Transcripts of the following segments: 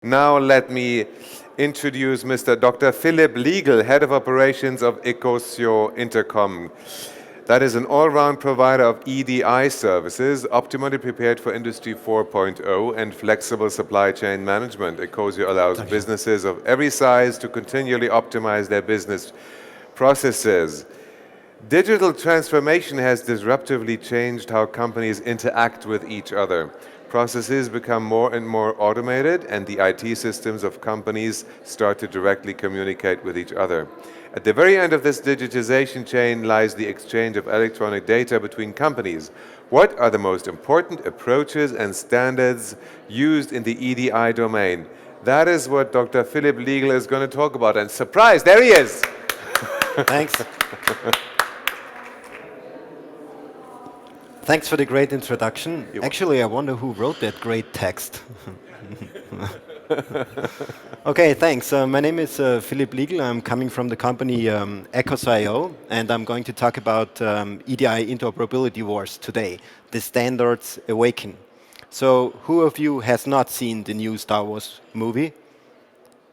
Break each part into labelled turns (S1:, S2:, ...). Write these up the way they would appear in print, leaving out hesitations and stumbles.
S1: Now let me introduce Mr. Dr. Philipp Liegl, Head of Operations of ecosio InterCom. That is an all-round provider of EDI services, optimally prepared for Industry 4.0 and flexible supply chain management. ecosio allows businesses of every size to continually optimize their business processes. Digital transformation has disruptively changed how companies interact with each other. Processes become more and more automated, and the IT systems of companies start to directly communicate with each other. At the very end of this digitization chain lies the exchange of electronic data between companies. What are the most important approaches and standards used in the EDI domain? That is what Dr. Philipp Liegl is going to talk about. And surprise, there he is!
S2: Thanks. Thanks for the great introduction. Actually, I wonder who wrote that great text. Okay, thanks. My name is Philipp Liegl. I'm coming from the company ecosio, and I'm going to talk about EDI interoperability wars today, the standards Awaken. So who of you has not seen the new Star Wars movie?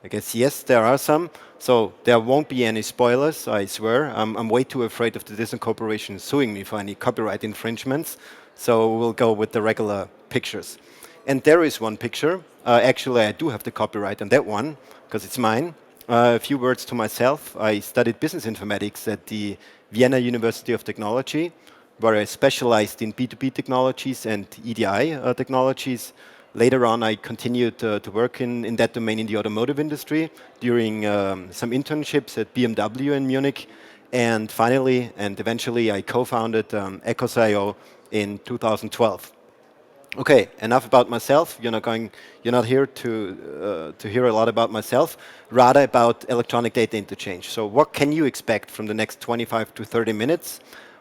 S2: I guess yes, there are some. So there won't be any spoilers, I swear. I'm way too afraid of the Disney Corporation suing me for any copyright infringements. So we'll go with the regular pictures. And there is one picture. Actually, I do have the copyright on that one, because it's mine. A few words to myself. I studied business informatics at the Vienna University of Technology, where I specialized in B2B technologies and EDI technologies. Later on, I continued to work in that domain in the automotive industry during some internships at BMW in Munich. And finally, and eventually, I co-founded ecosio in 2012. Okay, enough about myself. You're not here to hear a lot about myself, rather about electronic data interchange. So what can you expect from the next 25 to 30 minutes?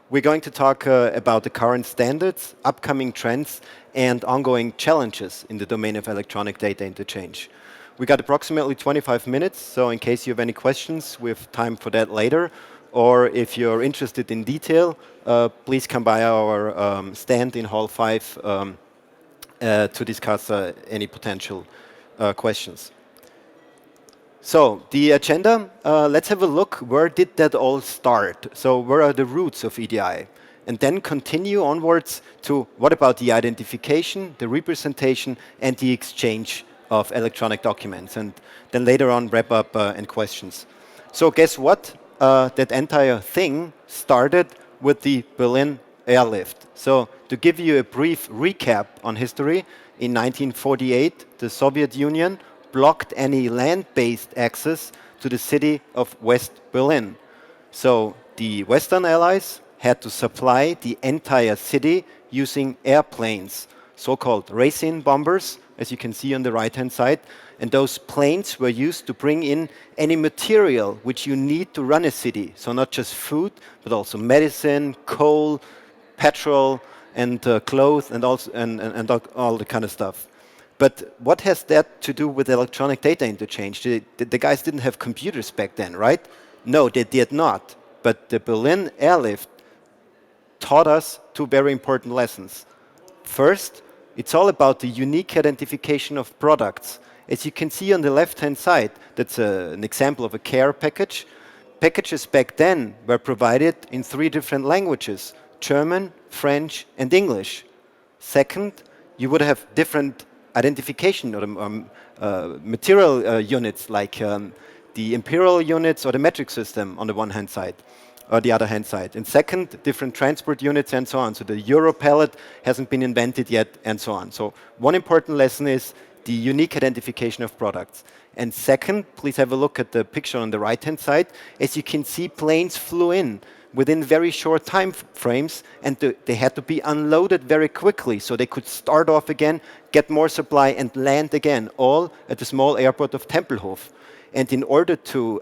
S2: We're going to talk about the current standards, upcoming trends, and ongoing challenges in the domain of electronic data interchange. We got approximately 25 minutes, so in case you have any questions, we have time for that later. Or if you're interested in detail, please come by our stand in Hall 5 to discuss any potential questions. So the agenda, let's have a look. Where did that all start? So where are the roots of EDI? And then continue onwards to what about the identification, the representation, and the exchange of electronic documents. And then later on, wrap up and questions. So guess what? That entire thing started with the Berlin Airlift. So to give you a brief recap on history, in 1948, the Soviet Union blocked any land-based access to the city of West Berlin. So the Western Allies had to supply the entire city using airplanes, so-called racing bombers, as you can see on the right-hand side. And those planes were used to bring in any material which you need to run a city. So not just food, but also medicine, coal, petrol, and clothes, and also and all the kind of stuff. But what has that to do with electronic data interchange? The guys didn't have computers back then, right? No, they did not. But the Berlin Airlift taught us two very important lessons. First, it's all about the unique identification of products. As you can see on the left-hand side, that's an example of a care package. Packages back then were provided in 3 different languages: German, French, and English. Second, you would have different identification or material units like the imperial units or the metric system on the one hand side or the other hand side. And second, different transport units and so on. So the Euro pallet hasn't been invented yet and so on. So one important lesson is the unique identification of products. And second, please have a look at the picture on the right hand side. As you can see, planes flew in within very short time frames, and they had to be unloaded very quickly so they could start off again, get more supply, and land again, all at the small airport of Tempelhof. And in order to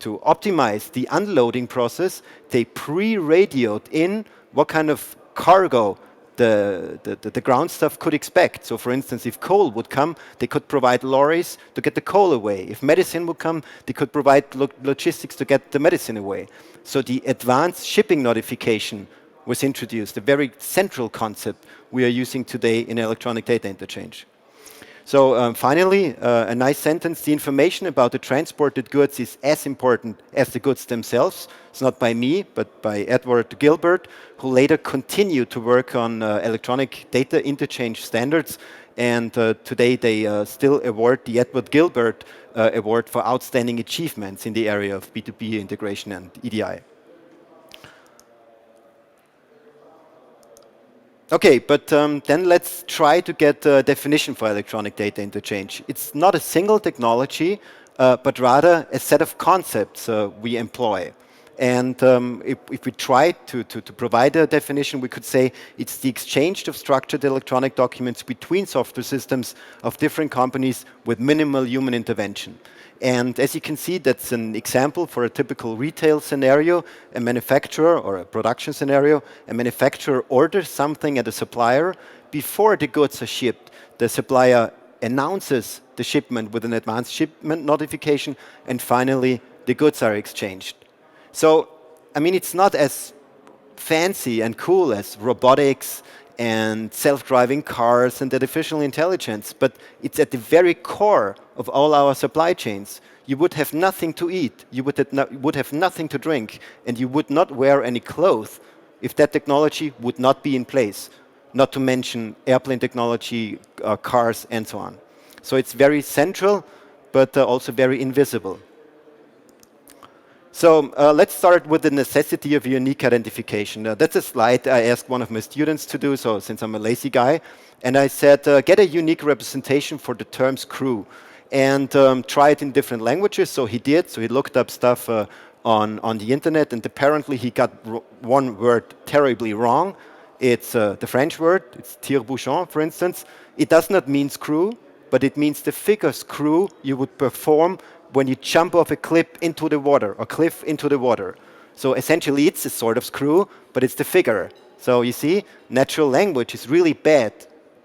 S2: optimize the unloading process, they pre-radioed in what kind of cargo the ground staff could expect. So for instance, if coal would come, they could provide lorries to get the coal away. If medicine would come, they could provide logistics to get the medicine away. So the advanced shipping notification was introduced, a very central concept we are using today in electronic data interchange. So finally, a nice sentence, the information about the transported goods is as important as the goods themselves. It's not by me, but by Edward Gilbert, who later continued to work on electronic data interchange standards. And today they still award the Edward Gilbert Award for outstanding achievements in the area of B2B integration and EDI. Okay, but then let's try to get a definition for electronic data interchange. It's not a single technology, but rather a set of concepts we employ. And if we try to provide a definition, we could say it's the exchange of structured electronic documents between software systems of different companies with minimal human intervention. And as you can see, that's an example for a typical retail scenario. A manufacturer or a production scenario, a manufacturer orders something at a supplier. Before the goods are shipped, the supplier announces the shipment with an advanced shipment notification, and finally, the goods are exchanged. So, I mean, it's not as fancy and cool as robotics and self-driving cars and artificial intelligence, but it's at the very core of all our supply chains. You would have nothing to eat, you would have nothing to drink, and you would not wear any clothes if that technology would not be in place, not to mention airplane technology, cars, and so on. So it's very central, but also very invisible. So let's start with the necessity of unique identification. That's a slide I asked one of my students to do, so since I'm a lazy guy. And I said, get a unique representation for the term screw and try it in different languages. So he did. So he looked up stuff on the internet, and apparently he got one word terribly wrong. It's the French word. It's tire-bouchon, for instance. It does not mean screw, but it means the figure screw you would perform when you jump off a cliff into the water, or cliff into the water. So essentially it's a sort of screw, but it's the figure. So you see, natural language is really bad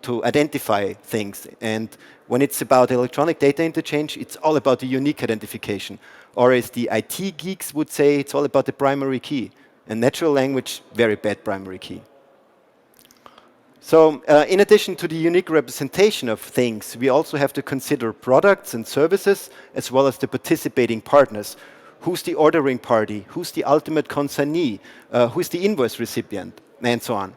S2: to identify things. And when it's about electronic data interchange, it's all about the unique identification. Or as the IT geeks would say, it's all about the primary key. And natural language, very bad primary key. So in addition to the unique representation of things, we also have to consider products and services, as well as the participating partners. Who's the ordering party? Who's the ultimate consignee? Who's the invoice recipient? And so on.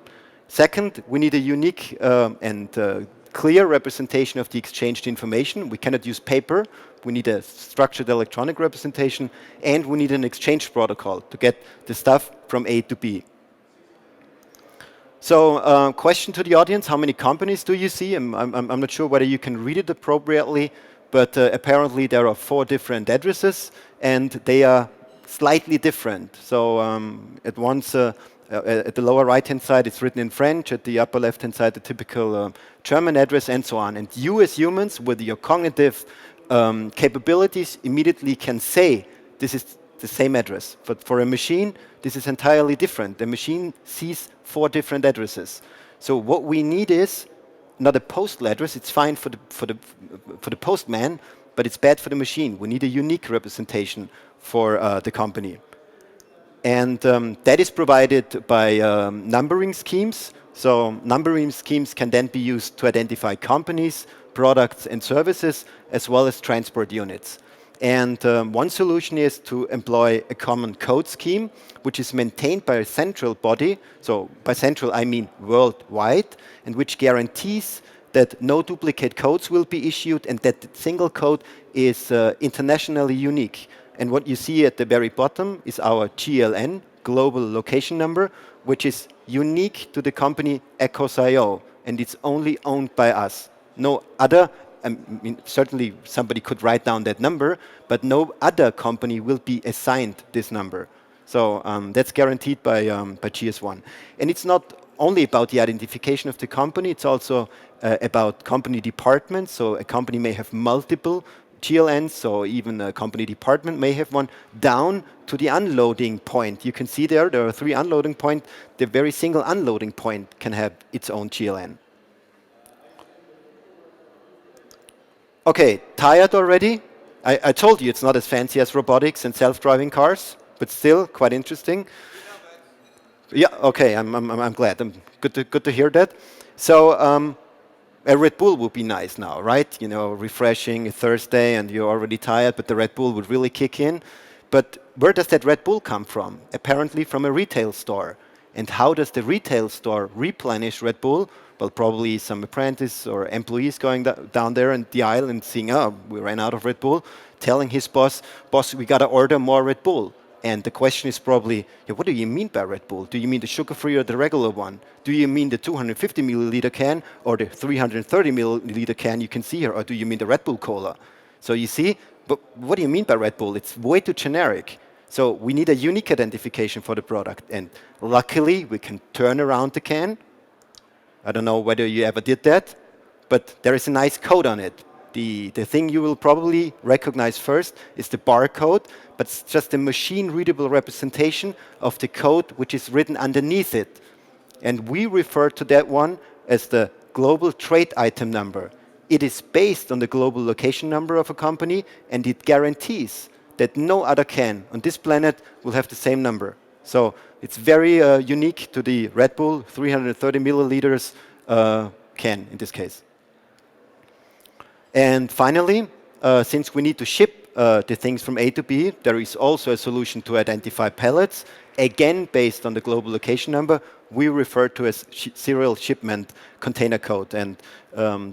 S2: Second, we need a unique and clear representation of the exchanged information. We cannot use paper. We need a structured electronic representation. And we need an exchange protocol to get the stuff from A to B. So, question to the audience, how many companies do you see? I'm not sure whether you can read it appropriately, but apparently there are 4 different addresses, and they are slightly different. So, at the lower right-hand side, it's written in French, at the upper left-hand side, the typical German address, and so on. And you as humans, with your cognitive capabilities, immediately can say, this is the same address. But for a machine, this is entirely different. The machine sees 4 different addresses. So what we need is not a postal address. It's fine for the postman, but it's bad for the machine. We need a unique representation for the company. And that is provided by numbering schemes. So numbering schemes can then be used to identify companies, products, and services, as well as transport units. And one solution is to employ a common code scheme, which is maintained by a central body. So by central, I mean worldwide, and which guarantees that no duplicate codes will be issued and that the single code is internationally unique. And what you see at the very bottom is our GLN, Global Location Number, which is unique to the company ecosio, and it's only owned by us. No other. I mean, certainly somebody could write down that number, but no other company will be assigned this number. So that's guaranteed by GS1. And it's not only about the identification of the company, it's also about company departments. So a company may have multiple GLNs, so even a company department may have one, down to the unloading point. You can see there are 3 unloading points. The very single unloading point can have its own GLN. Okay, tired already? I told you it's not as fancy as robotics and self-driving cars, but still quite interesting. Yeah, okay, I'm glad. Good to hear that. So A Red Bull would be nice now, right? You know, refreshing, a Thursday, and you're already tired, but the Red Bull would really kick in. But where does that Red Bull come from? Apparently from a retail store. And how does the retail store replenish Red Bull? Well, probably some apprentice or employees going down there in the aisle and seeing, oh, we ran out of Red Bull, telling his boss, boss, we got to order more Red Bull. And the question is probably, yeah, what do you mean by Red Bull? Do you mean the sugar-free or the regular one? Do you mean the 250 milliliter can or the 330 milliliter can you can see here? Or do you mean the Red Bull Cola? So you see, but what do you mean by Red Bull? It's way too generic. So we need a unique identification for the product. And luckily, we can turn around the can. I don't know whether you ever did that, but there is a nice code on it. The thing you will probably recognize first is the barcode, but it's just a machine-readable representation of the code which is written underneath it. And we refer to that one as the global trade item number. It is based on the global location number of a company, and it guarantees that no other can on this planet will have the same number. So it's very unique to the Red Bull 330 milliliters can in this case. And finally, since we need to ship the things from A to B, there is also a solution to identify pallets, again based on the global location number. We refer to as serial shipment container code. And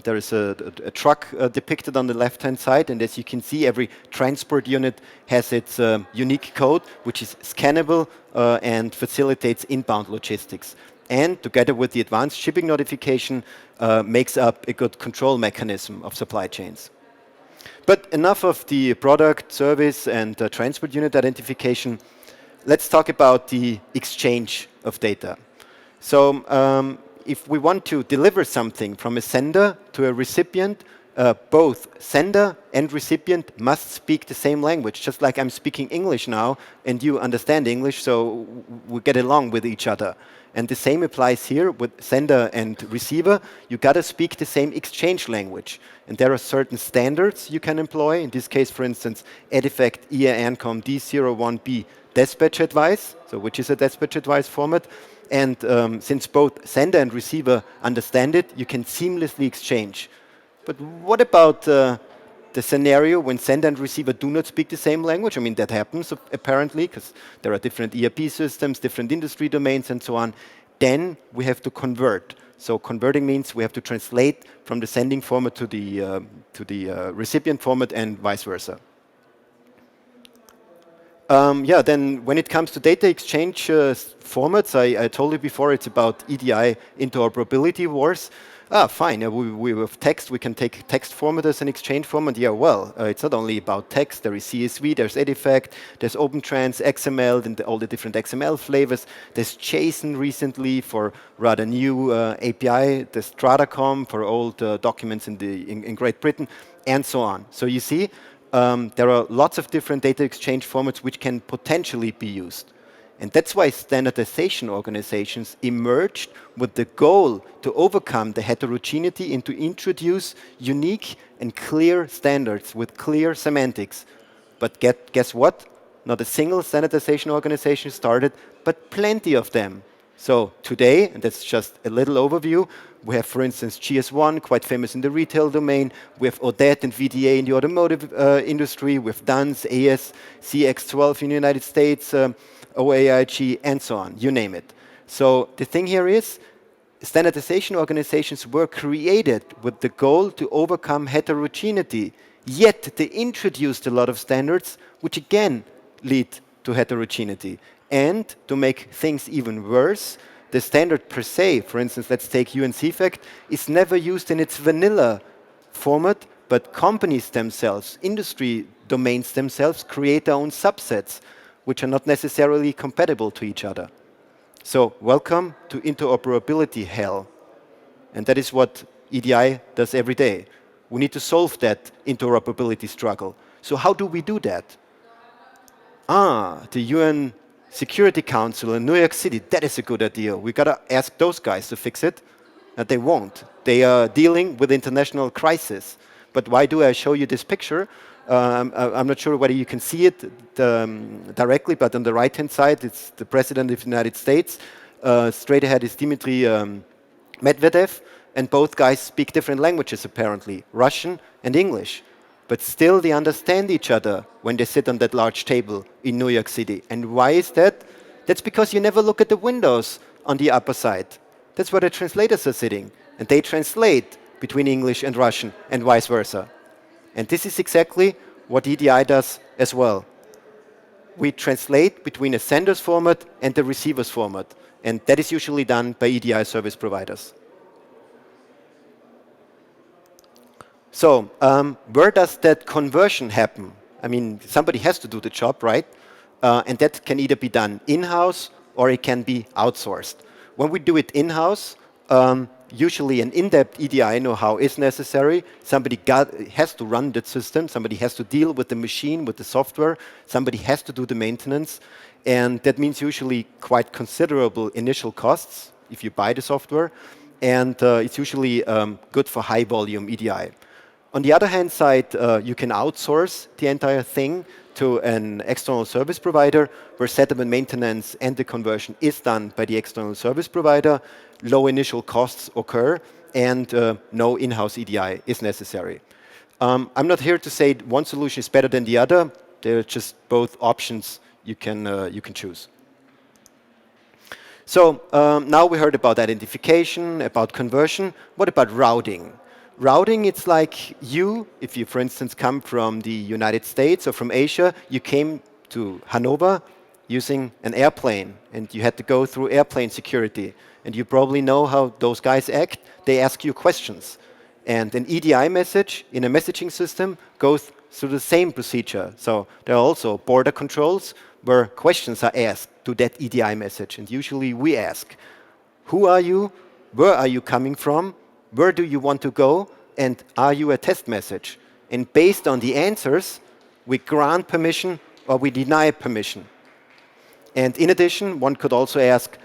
S2: there is a truck depicted on the left-hand side, and as you can see, every transport unit has its unique code, which is scannable and facilitates inbound logistics. And together with the advanced shipping notification, makes up a good control mechanism of supply chains. But enough of the product, service, and transport unit identification. Let's talk about the exchange of data. So if we want to deliver something from a sender to a recipient, both sender and recipient must speak the same language, just like I'm speaking English now, and you understand English, so we get along with each other. And the same applies here with sender and receiver. You got to speak the same exchange language. And there are certain standards you can employ. In this case, for instance, EDIFACT EA-ANCOM D01B dispatch advice, so which is a dispatch advice format. And since both sender and receiver understand it, you can seamlessly exchange. But what about the scenario when sender and receiver do not speak the same language? I mean, that happens apparently, because there are different ERP systems, different industry domains, and so on. Then we have to convert. So converting means we have to translate from the sending format to the recipient format and vice versa. Yeah, then when it comes to data exchange formats, I told you before it's about EDI interoperability wars. Fine, we have text, we can take text format as an exchange format. Yeah, well, it's not only about text, there is CSV, there's EDIFACT, there's OpenTrans, XML, and all the different XML flavors. There's JSON recently for rather new API, there's Stratacom for old documents in Great Britain, and so on. So you see, there are lots of different data exchange formats which can potentially be used. And that's why standardization organizations emerged with the goal to overcome the heterogeneity and to introduce unique and clear standards with clear semantics. But guess what? Not a single standardization organization started, but plenty of them. So today, and that's just a little overview, we have, for instance, GS1, quite famous in the retail domain. We have ODET and VDA in the automotive industry. We have DUNS, AS, CX12 in the United States, OAIG, and so on, you name it. So the thing here is, standardization organizations were created with the goal to overcome heterogeneity, yet they introduced a lot of standards which again lead to heterogeneity. And to make things even worse, the standard per se, for instance, let's take UNCFACT, is never used in its vanilla format, but companies themselves, industry domains themselves, create their own subsets, which are not necessarily compatible to each other. So welcome to interoperability hell. And that is what EDI does every day. We need to solve that interoperability struggle. So how do we do that? The UN Security Council in New York City, that is a good idea. We got to ask those guys to fix it. They won't. They are dealing with international crisis. But why do I show you this picture? I'm not sure whether you can see it directly, but on the right-hand side, it's the President of the United States. Straight ahead is Dmitry Medvedev, and both guys speak different languages apparently, Russian and English. But still they understand each other when they sit on that large table in New York City. And why is that? That's because you never look at the windows on the upper side. That's where the translators are sitting. And they translate between English and Russian and vice versa. And this is exactly what EDI does as well. We translate between a sender's format and the receiver's format. And that is usually done by EDI service providers. So where does that conversion happen? I mean, somebody has to do the job, right? And that can either be done in-house or it can be outsourced. When we do it in-house, usually an in-depth EDI know-how is necessary. Somebody has to run that system. Somebody has to deal with the machine, with the software. Somebody has to do the maintenance. And that means usually quite considerable initial costs if you buy the software. And it's usually good for high-volume EDI. On the other hand side, you can outsource the entire thing to an external service provider where setup and maintenance and the conversion is done by the external service provider. Low initial costs occur and no in-house EDI is necessary. I'm not here to say one solution is better than the other. They're just both options you can choose. So now we heard about identification, about conversion. What about routing? Routing, it's like if you, for instance, come from the United States or from Asia, you came to Hanover using an airplane, and you had to go through airplane security. And you probably know how those guys act. They ask you questions. And an EDI message in a messaging system goes through the same procedure. So there are also border controls where questions are asked to that EDI message. And usually we ask, who are you? Where are you coming from? Where do you want to go? And are you a test message? And based on the answers, we grant permission or we deny permission. And in addition, one could also ask,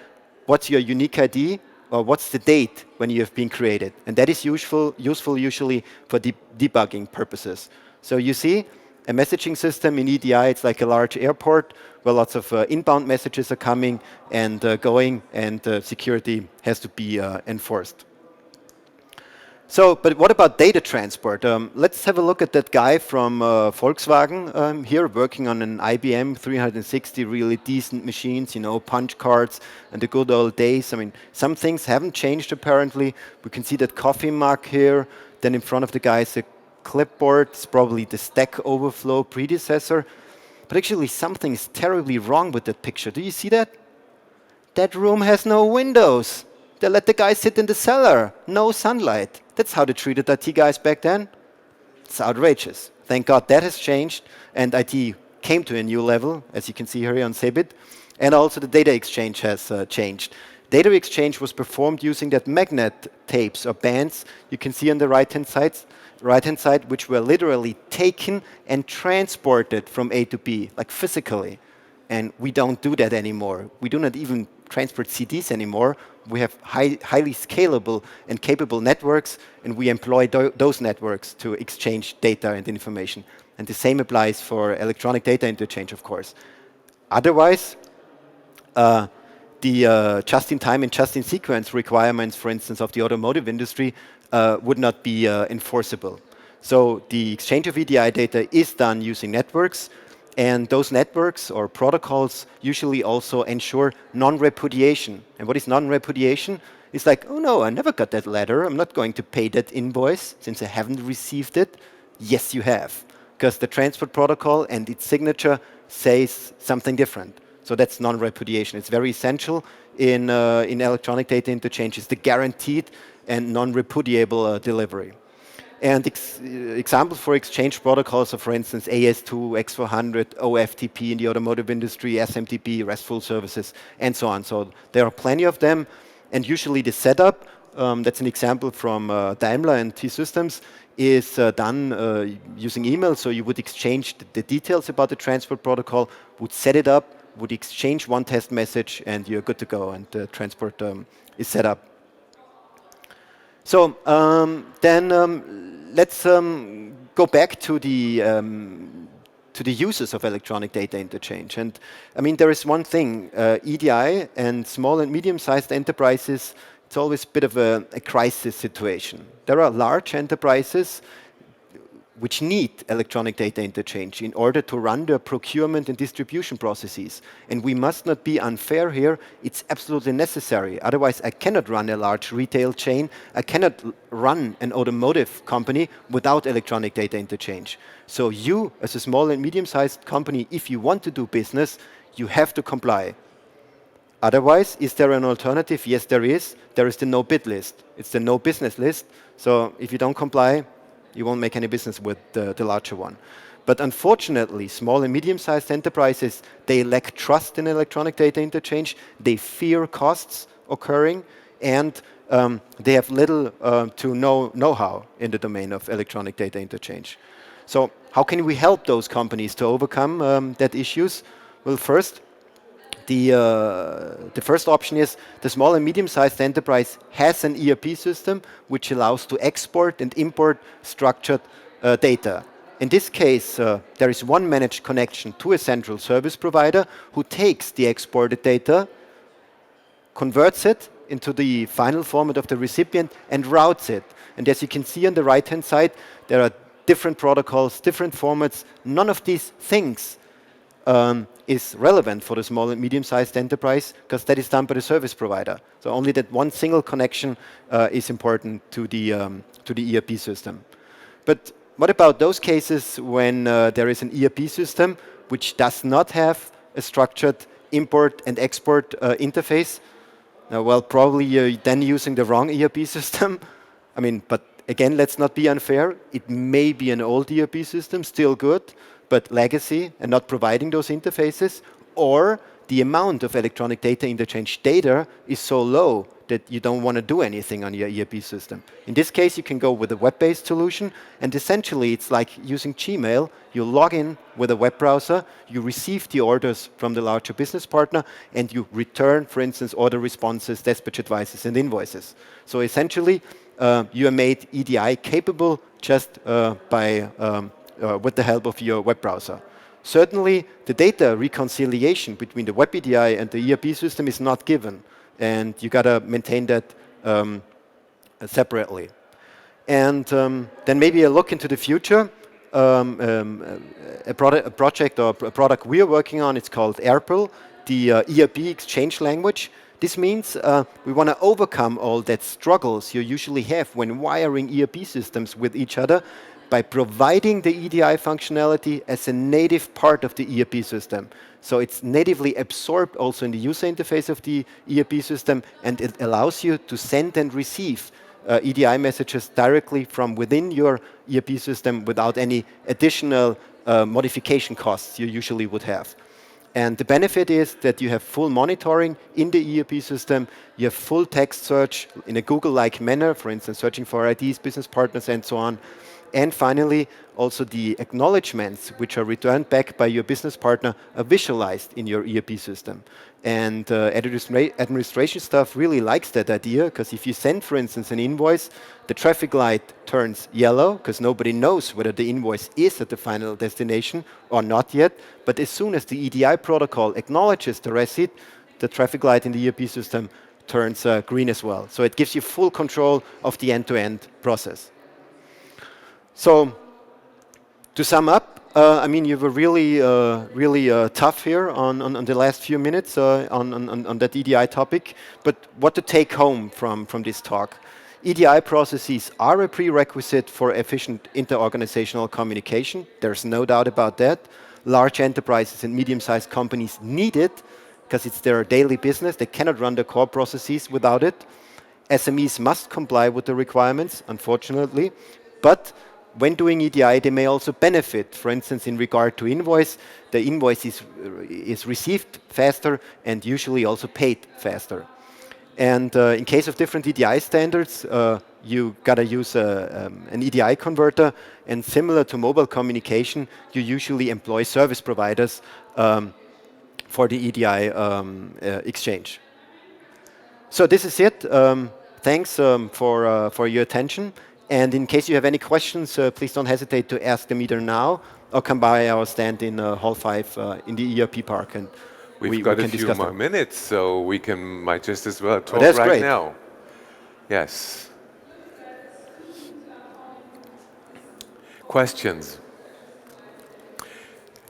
S2: what's your unique ID or what's the date when you have been created? And that is useful usually for debugging purposes. So you see, a messaging system in EDI, it's like a large airport where lots of inbound messages are coming and going, and security has to be enforced. So, but what about data transport? Let's have a look at that guy from Volkswagen here working on an IBM 360, really decent machines, you know, punch cards and the good old days. I mean, some things haven't changed apparently. We can see that coffee mug here. Then in front of the guy is a clipboard. It's probably the Stack Overflow predecessor. But actually something is terribly wrong with that picture. Do you see that? That room has no windows. They let the guy sit in the cellar. No sunlight. That's how they treated IT guys back then. It's outrageous. Thank God that has changed, and IT came to a new level, as you can see here on CeBIT, and also the data exchange has changed. Data exchange was performed using that magnet tapes or bands you can see on the right-hand side, which were literally taken and transported from A to B, like physically. And we don't do that anymore. We do not even transport CDs anymore. We have highly scalable and capable networks, and we employ those networks to exchange data and information. And the same applies for electronic data interchange, of course. Otherwise, the just-in-time and just-in-sequence requirements, for instance, of the automotive industry would not be enforceable. So the exchange of EDI data is done using networks, and those networks or protocols usually also ensure non-repudiation. And what is non-repudiation? It's like, oh no, I never got that letter. I'm not going to pay that invoice since I haven't received it. Yes, you have, because the transport protocol and its signature says something different. So that's non-repudiation. It's very essential in electronic data interchange. It's the guaranteed and non-repudiable delivery. And examples for exchange protocols are, for instance, AS2, X400, OFTP in the automotive industry, SMTP, RESTful services, and so on. So there are plenty of them. And usually the setup, that's an example from Daimler and T-Systems, is done using email. So you would exchange the details about the transport protocol, would set it up, would exchange one test message, and you're good to go, and the transport is set up. So then let's go back to the uses of electronic data interchange. And I mean, there is one thing, EDI and small and medium-sized enterprises, it's always a bit of a crisis situation. There are large enterprises which need electronic data interchange in order to run their procurement and distribution processes. And we must not be unfair here. It's absolutely necessary. Otherwise, I cannot run a large retail chain. I cannot run an automotive company without electronic data interchange. So you, as a small and medium-sized company, if you want to do business, you have to comply. Otherwise, is there an alternative? Yes, there is. There is the no bid list. It's the no business list. So if you don't comply, you won't make any business with the larger one. But unfortunately, small and medium-sized enterprises, they lack trust in electronic data interchange. They fear costs occurring, and they have little to no know-how in the domain of electronic data interchange. So how can we help those companies to overcome that issues? Well, first, the first option is the small and medium-sized enterprise has an ERP system which allows to export and import structured data. In this case, there is one managed connection to a central service provider who takes the exported data, converts it into the final format of the recipient, and routes it. And as you can see on the right-hand side, there are different protocols, different formats. None of these things is relevant for the small and medium-sized enterprise because that is done by the service provider. So only that one single connection is important to the ERP system. But what about those cases when there is an ERP system which does not have a structured import and export interface? Well, probably you're then using the wrong ERP system. I mean, but again, let's not be unfair. It may be an old ERP system, still good, but legacy and not providing those interfaces, or the amount of electronic data interchange data is so low that you don't want to do anything on your ERP system. In this case, you can go with a web-based solution, and essentially it's like using Gmail. You log in with a web browser, you receive the orders from the larger business partner, and you return, for instance, order responses, dispatch advices, and invoices. So essentially, you are made EDI capable just with the help of your web browser. Certainly, the data reconciliation between the web EDI and the ERP system is not given, and you got to maintain that separately. And then maybe a look into the future. A project or a product we are working on, it's called AirPearl, the ERP exchange language. This means we want to overcome all that struggles you usually have when wiring ERP systems with each other by providing the EDI functionality as a native part of the ERP system. So it's natively absorbed also in the user interface of the ERP system, and it allows you to send and receive EDI messages directly from within your ERP system without any additional modification costs you usually would have. And the benefit is that you have full monitoring in the ERP system, you have full text search in a Google-like manner, for instance, searching for IDs, business partners, and so on. And finally, also the acknowledgements which are returned back by your business partner are visualized in your ERP system. And administration staff really likes that idea, because if you send, for instance, an invoice, the traffic light turns yellow because nobody knows whether the invoice is at the final destination or not yet. But as soon as the EDI protocol acknowledges the receipt, the traffic light in the ERP system turns green as well. So it gives you full control of the end-to-end process. So, to sum up, I mean, you were really tough here on the last few minutes on that EDI topic. But what to take home from this talk? EDI processes are a prerequisite for efficient interorganizational communication. There's no doubt about that. Large enterprises and medium-sized companies need it because it's their daily business. They cannot run their core processes without it. SMEs must comply with the requirements, unfortunately. But when doing EDI, they may also benefit. For instance, in regard to invoice, the invoice is received faster and usually also paid faster. And in case of different EDI standards, you got to use an EDI converter. And similar to mobile communication, you usually employ service providers for the EDI exchange. So this is it. Thanks for your attention. And in case you have any questions, please don't hesitate to ask them either now or come by our stand in Hall 5 in the ERP Park. And
S1: We've got a few more minutes, so we might just as well talk
S2: right
S1: great. Now. Yes. Questions?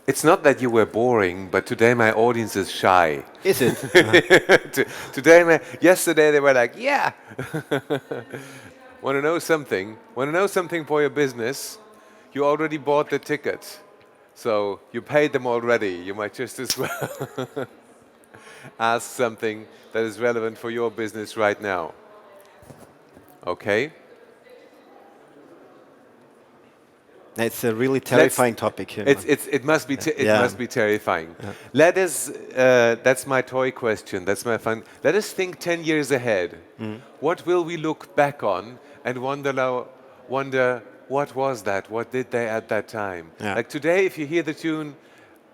S1: It's not that you were boring, but today my audience is shy.
S2: Is it?
S1: Yesterday they were like, yeah. Want to know something? Want to know something for your business? You already bought the ticket. So you paid them already. You might just as well ask something that is relevant for your business right now. Okay?
S2: It's a really terrifying topic here.
S1: It must be must be terrifying.
S2: Yeah.
S1: Let us. That's my toy question. That's my fun. Let us think 10 years ahead. What will we look back on and wonder what was that? What did they at that time?
S2: Yeah.
S1: Like today, if you hear the tune,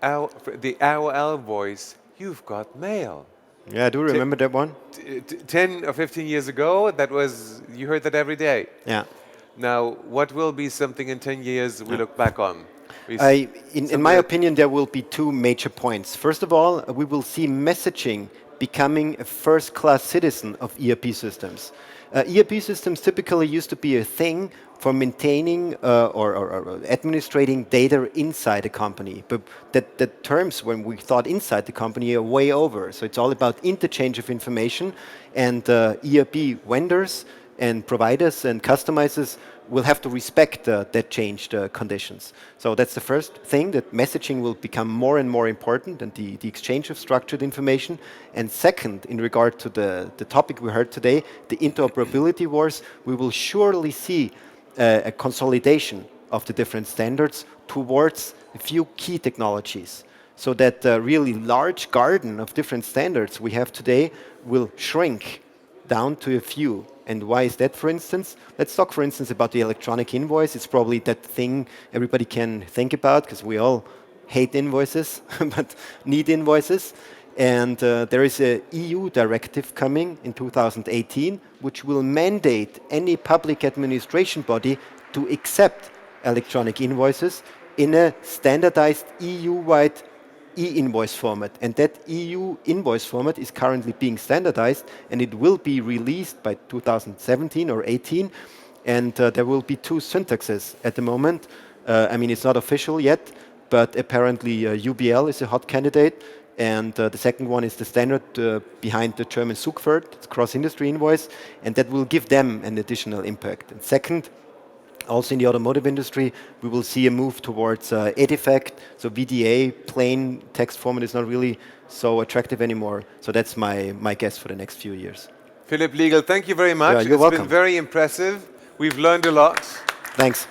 S1: the AOL voice, you've got mail.
S2: Yeah, I do remember that one.
S1: 10 or 15 years ago, you heard that every day.
S2: Yeah.
S1: Now, what will be something in 10 years we look back on?
S2: In my opinion, there will be two major points. First of all, we will see messaging becoming a first-class citizen of ERP systems. ERP systems typically used to be a thing for maintaining or administrating data inside a company. But the terms when we thought inside the company are way over. So it's all about interchange of information, and ERP vendors and providers and customizers will have to respect that changed conditions. So that's the first thing, that messaging will become more and more important, and the exchange of structured information. And second, in regard to the topic we heard today, the interoperability wars, we will surely see a consolidation of the different standards towards a few key technologies. So that really large garden of different standards we have today will shrink down to a few. And why is that, for instance? Let's talk, for instance, about the electronic invoice. It's probably that thing everybody can think about, because we all hate invoices, but need invoices. And there is a EU directive coming in 2018, which will mandate any public administration body to accept electronic invoices in a standardized EU-wide e-invoice format. And that EU invoice format is currently being standardized, and it will be released by 2017 or 18. And there will be two syntaxes at the moment. I mean, it's not official yet, but apparently UBL is a hot candidate. And the second one is the standard behind the German Zugfahrt, it's cross-industry invoice, and that will give them an additional impact. And second, also in the automotive industry, we will see a move towards EDIFACT. So VDA, plain text format, is not really so attractive anymore. So that's my guess for the next few years.
S1: Philipp Liegl, thank you very much.
S2: Yeah, you're welcome.
S1: It's been very impressive. We've learned a lot.
S2: Thanks.